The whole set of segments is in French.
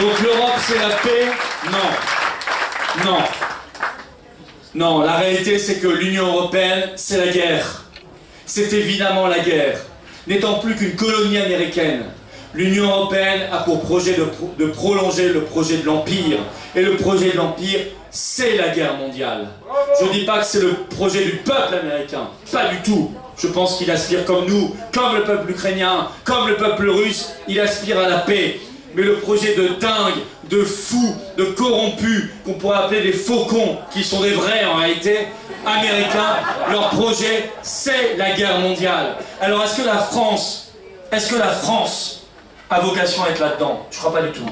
Donc l'Europe c'est la paix? Non. Non. Non, la réalité c'est que l'Union européenne c'est la guerre. C'est évidemment la guerre. N'étant plus qu'une colonie américaine, l'Union européenne a pour projet de prolonger le projet de l'Empire. Et le projet de l'Empire, c'est la guerre mondiale. Je ne dis pas que c'est le projet du peuple américain, pas du tout. Je pense qu'il aspire comme nous, comme le peuple ukrainien, comme le peuple russe, il aspire à la paix. Mais le projet de dingue, de fous, de corrompus, qu'on pourrait appeler des faucons, qui sont des vrais en réalité, américains, leur projet, c'est la guerre mondiale. Alors est-ce que la France a vocation à être là-dedans? Je crois pas du tout.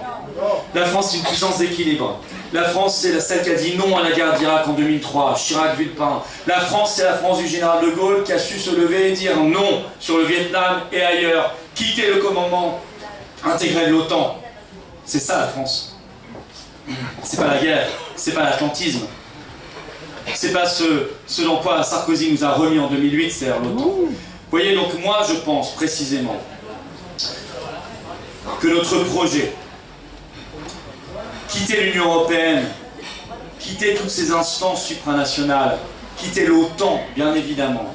La France, c'est une puissance d'équilibre. La France, c'est celle qui a dit non à la guerre d'Irak en 2003, Chirac, Villepin. La France, c'est la France du général de Gaulle qui a su se lever et dire non sur le Vietnam et ailleurs. Quitter le commandement intégré de l'OTAN. C'est ça la France. C'est pas la guerre, c'est pas l'atlantisme. C'est pas ce dans quoi Sarkozy nous a remis en 2008, c'est-à-dire l'OTAN. Vous voyez, donc moi je pense précisément que notre projet, quitter l'Union européenne, quitter toutes ces instances supranationales, quitter l'OTAN, bien évidemment,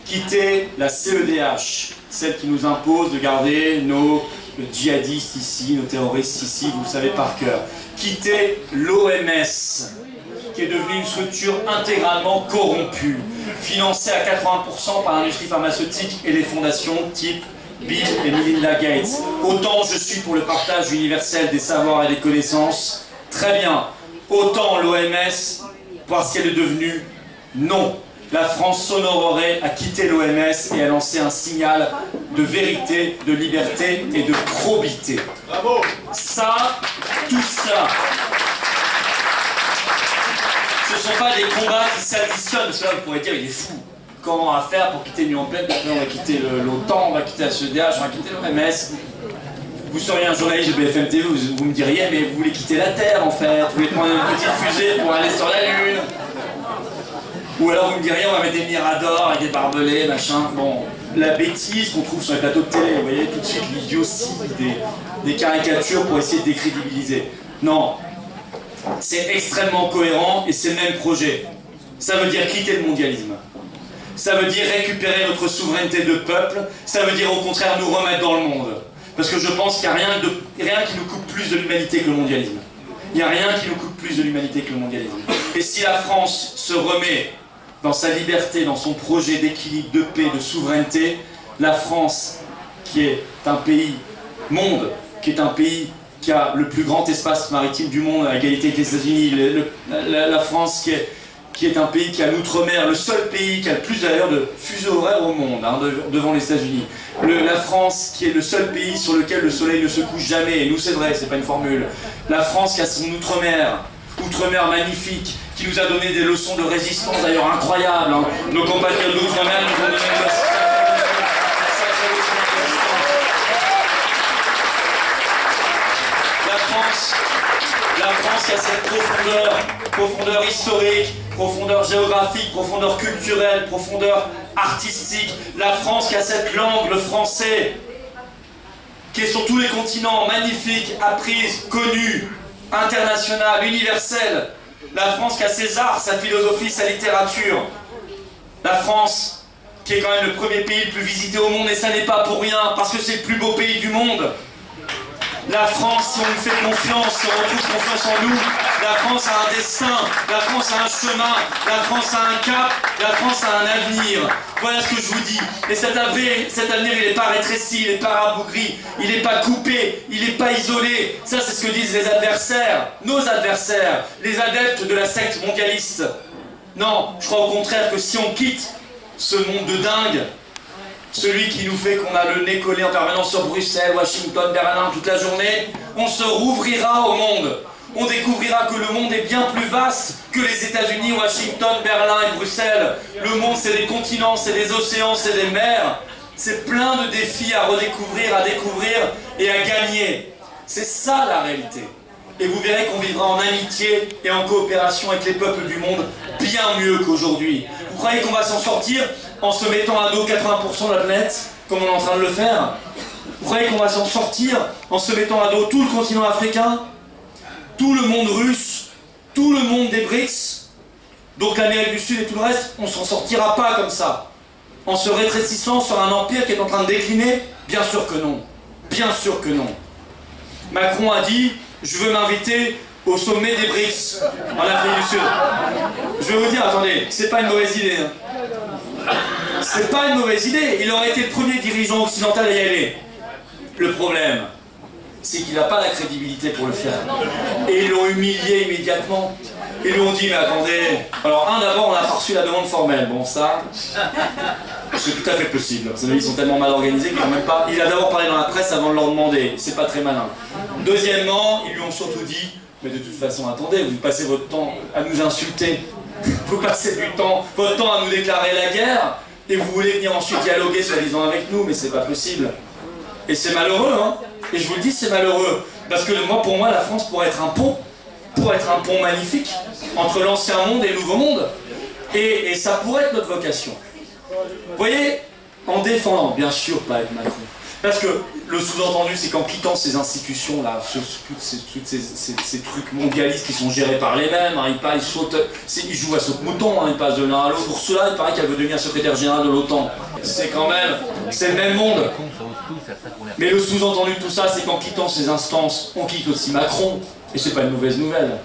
quitter la CEDH, celle qui nous impose de garder nos djihadistes ici, nos terroristes ici, vous le savez par cœur, quitter l'OMS, qui est devenue une structure intégralement corrompue, financée à 80% par l'industrie pharmaceutique et les fondations type Bill et Melinda Gates. Autant je suis pour le partage universel des savoirs et des connaissances, très bien. Autant l'OMS, parce qu'elle est devenue non. La France s'honorerait à quitter l'OMS et à lancer un signal de vérité, de liberté et de probité. Bravo. Ça, tout ça, ce ne sont pas des combats qui s'additionnent, parce que là vous pourrez dire il est fou. Comment on va faire pour quitter l'Union européenne? On va quitter l'OTAN, on va quitter la CEDH, on va quitter l'OMS. Vous seriez un journaliste de BFM TV, vous me diriez mais vous voulez quitter la Terre en fait, vous voulez prendre une petite fusée pour aller sur la Lune. Ou alors vous me diriez on va mettre des miradors avec des barbelés, machin. Bon, la bêtise qu'on trouve sur les plateaux de télé, vous voyez tout de suite l'idiotie, des caricatures pour essayer de décrédibiliser. Non, c'est extrêmement cohérent et c'est le même projet. Ça veut dire quitter le mondialisme. Ça veut dire récupérer notre souveraineté de peuple, ça veut dire au contraire nous remettre dans le monde. Parce que je pense qu'il n'y a rien qui nous coupe plus de l'humanité que le mondialisme. Il n'y a rien qui nous coupe plus de l'humanité que le mondialisme. Et si la France se remet dans sa liberté, dans son projet d'équilibre, de paix, de souveraineté, la France, qui est un pays monde, qui est un pays qui a le plus grand espace maritime du monde à égalité avec les États-Unis, la France qui est un pays qui a l'outre-mer, le seul pays qui a le plus d'ailleurs de fuseaux horaires au monde, hein, devant les États-Unis. La France qui est le seul pays sur lequel le soleil ne se couche jamais, et nous c'est vrai, c'est pas une formule. La France qui a son outre-mer magnifique, qui nous a donné des leçons de résistance d'ailleurs incroyables. Hein. Nos compatriotes de l'outre-mer nous ont donné des leçons. La France qui a cette profondeur historique, profondeur géographique, profondeur culturelle, profondeur artistique. La France qui a cette langue, le français, qui est sur tous les continents, magnifique, apprise, connue, internationale, universelle. La France qui a ses arts, sa philosophie, sa littérature. La France qui est quand même le premier pays le plus visité au monde, et ça n'est pas pour rien, parce que c'est le plus beau pays du monde. La France, si on nous fait confiance, si on retrouve confiance en nous, la France a un destin, la France a un chemin, la France a un cap, la France a un avenir. Voilà ce que je vous dis. Et cet avenir, il n'est pas rétréci, il n'est pas rabougri, il n'est pas coupé, il n'est pas isolé. Ça, c'est ce que disent les adversaires, nos adversaires, les adeptes de la secte mondialiste. Non, je crois au contraire que si on quitte ce monde de dingue, celui qui nous fait qu'on a le nez collé en permanence sur Bruxelles, Washington, Berlin toute la journée, on se rouvrira au monde. On découvrira que le monde est bien plus vaste que les États-Unis, Washington, Berlin et Bruxelles. Le monde, c'est des continents, c'est des océans, c'est des mers. C'est plein de défis à redécouvrir, à découvrir et à gagner. C'est ça la réalité. Et vous verrez qu'on vivra en amitié et en coopération avec les peuples du monde bien mieux qu'aujourd'hui. Vous croyez qu'on va s'en sortir en se mettant à dos 80% de la planète, comme on est en train de le faire? Vous croyez qu'on va s'en sortir en se mettant à dos tout le continent africain? tout le monde russe, tout le monde des BRICS, donc l'Amérique du Sud et tout le reste, on ne s'en sortira pas comme ça. En se rétrécissant sur un empire qui est en train de décliner? Bien sûr que non. Bien sûr que non. Macron a dit, je veux m'inviter au sommet des BRICS, en Afrique du Sud. Je vais vous dire, attendez, c'est pas une mauvaise idée. Hein. C'est pas une mauvaise idée. Il aurait été le premier dirigeant occidental à y aller. Le problème, c'est qu'il n'a pas la crédibilité pour le faire. Et ils l'ont humilié immédiatement. Ils lui ont dit, mais attendez... Alors, d'abord, on a pas reçu la demande formelle. Bon, ça, c'est tout à fait possible. Vous savez, ils sont tellement mal organisés qu'ils n'ont même pas... Il a d'abord parlé dans la presse avant de leur demander. C'est pas très malin. Deuxièmement, ils lui ont surtout dit, mais de toute façon, attendez, vous passez votre temps à nous insulter. Vous passez votre temps à nous déclarer la guerre, et vous voulez venir ensuite dialoguer, soi-disant, avec nous, mais c'est pas possible. Et c'est malheureux, hein. Et je vous le dis, c'est malheureux. Parce que pour moi, la France pourrait être un pont. Pour être un pont magnifique entre l'ancien monde et le nouveau monde. Et ça pourrait être notre vocation. Vous voyez, en défendant, bien sûr, pas avec Macron. Parce que le sous-entendu, c'est qu'en quittant ces institutions-là, ces trucs mondialistes qui sont gérés par les mêmes, hein, ils jouent à saute-mouton, hein, ils passent de l'un à l'autre. Ursula, il paraît qu'elle veut devenir secrétaire générale de l'OTAN. C'est quand même, c'est le même monde. Mais le sous-entendu de tout ça, c'est qu'en quittant ces instances, on quitte aussi Macron. Et c'est pas une mauvaise nouvelle.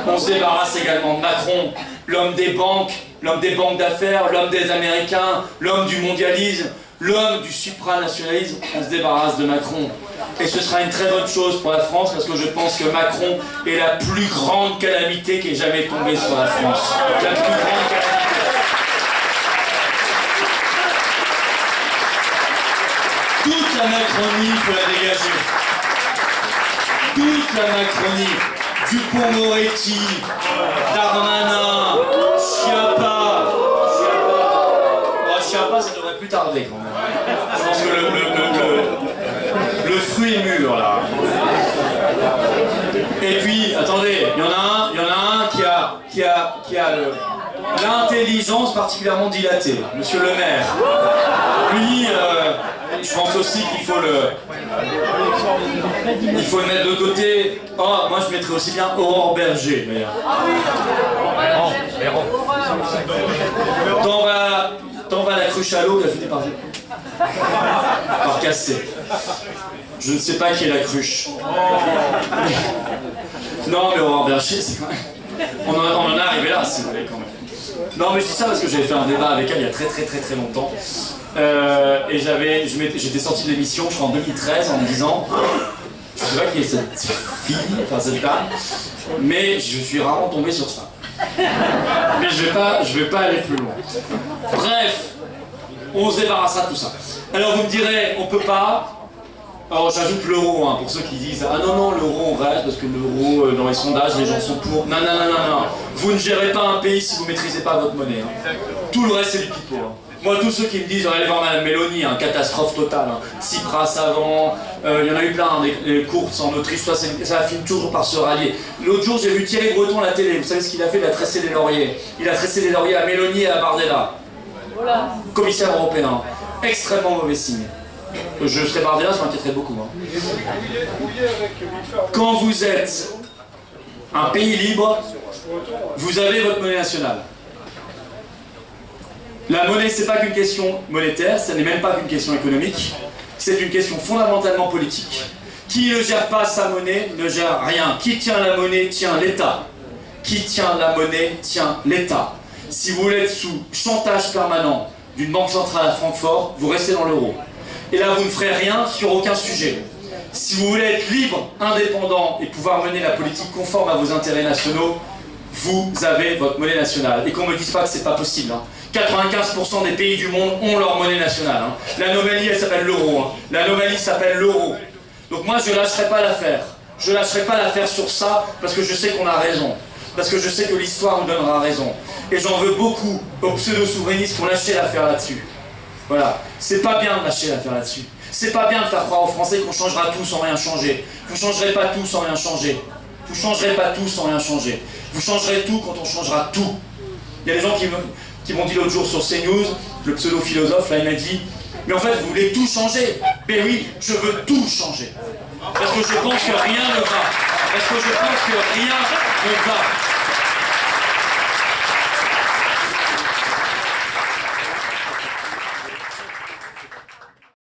On se débarrasse également de Macron, l'homme des banques d'affaires, l'homme des Américains, l'homme du mondialisme, l'homme du supranationalisme. On se débarrasse de Macron. Et ce sera une très bonne chose pour la France, parce que je pense que Macron est la plus grande calamité qui ait jamais tombé sur la France. La plus grande calamité. Toute la Macronie, il faut la dégager. Toute la Macronie, Dupond-Moretti, Darmanin, Schiappa. Schiappa, ça devrait plus tarder quand même. Je pense que le fruit est mûr là. Et puis, attendez, il y en a un qui a l'intelligence particulièrement dilatée, Monsieur Le Maire. Lui, je pense aussi qu'il faut le mettre de côté. Oh, moi je mettrais aussi bien Aurore Berger, d'ailleurs. T'en vas la cruche à l'eau, il a fini par casser. Je ne sais pas qui est la cruche. Non, mais Aurore Berger, c'est quand même... On en est arrivé là, si vous voulez, quand même. Non, mais je dis ça parce que j'avais fait un débat avec elle il y a très longtemps. Et j'étais sorti de l'émission, je crois en 2013, en me disant, je sais pas qui est cette fille, enfin cette dame, mais je suis rarement tombé sur ça. Mais je vais pas aller plus loin. Bref, on se débarrassera de tout ça. Alors vous me direz, on peut pas. Alors j'ajoute l'euro, hein, pour ceux qui disent ah non l'euro on reste parce que l'euro dans les sondages les gens sont pour. Non. Vous ne gérez pas un pays si vous maîtrisez pas votre monnaie. Hein. Tout le reste c'est du pipeau. Hein. Moi, tous ceux qui me disent, allez voir Madame Mélanie, hein, catastrophe totale, hein. Tsipras avant, il y en a eu plein, hein, des courses en Autriche, ça finit toujours par se rallier. L'autre jour, j'ai vu Thierry Breton à la télé, vous savez ce qu'il a fait? Il a tressé les lauriers. Il a tressé les lauriers à Mélanie et à Bardella. Voilà. Commissaire européen. Extrêmement mauvais signe. Je serais Bardella, ça m'inquiéterait beaucoup. Hein. Quand vous êtes un pays libre, vous avez votre monnaie nationale. La monnaie, c'est pas qu'une question monétaire, ce n'est même pas qu'une question économique, c'est une question fondamentalement politique. Qui ne gère pas sa monnaie ne gère rien. Qui tient la monnaie tient l'État. Qui tient la monnaie tient l'État. Si vous voulez être sous chantage permanent d'une banque centrale à Francfort, vous restez dans l'euro. Et là, vous ne ferez rien sur aucun sujet. Si vous voulez être libre, indépendant et pouvoir mener la politique conforme à vos intérêts nationaux, vous avez votre monnaie nationale. Et qu'on ne me dise pas que c'est pas possible. Hein. 95% des pays du monde ont leur monnaie nationale. Hein. L'anomalie, elle s'appelle l'euro. Hein. L'anomalie s'appelle l'euro. Donc moi, je ne lâcherai pas l'affaire. Je ne lâcherai pas l'affaire sur ça parce que je sais qu'on a raison. Parce que je sais que l'histoire nous donnera raison. Et j'en veux beaucoup aux pseudo-souverainistes qui ont lâché l'affaire là-dessus. Voilà. C'est pas bien de lâcher l'affaire là-dessus. C'est pas bien de faire croire aux Français qu'on changera tout sans rien changer. Vous changerez pas tout sans rien changer. Vous changerez pas tout sans rien changer. Vous changerez tout quand on changera tout. Il y a des gens qui m'ont dit l'autre jour sur CNews, le pseudo-philosophe, là, il m'a dit « Mais en fait, vous voulez tout changer ?» Mais oui, je veux tout changer. Parce que je pense que rien ne va. parce que je pense que rien ne va.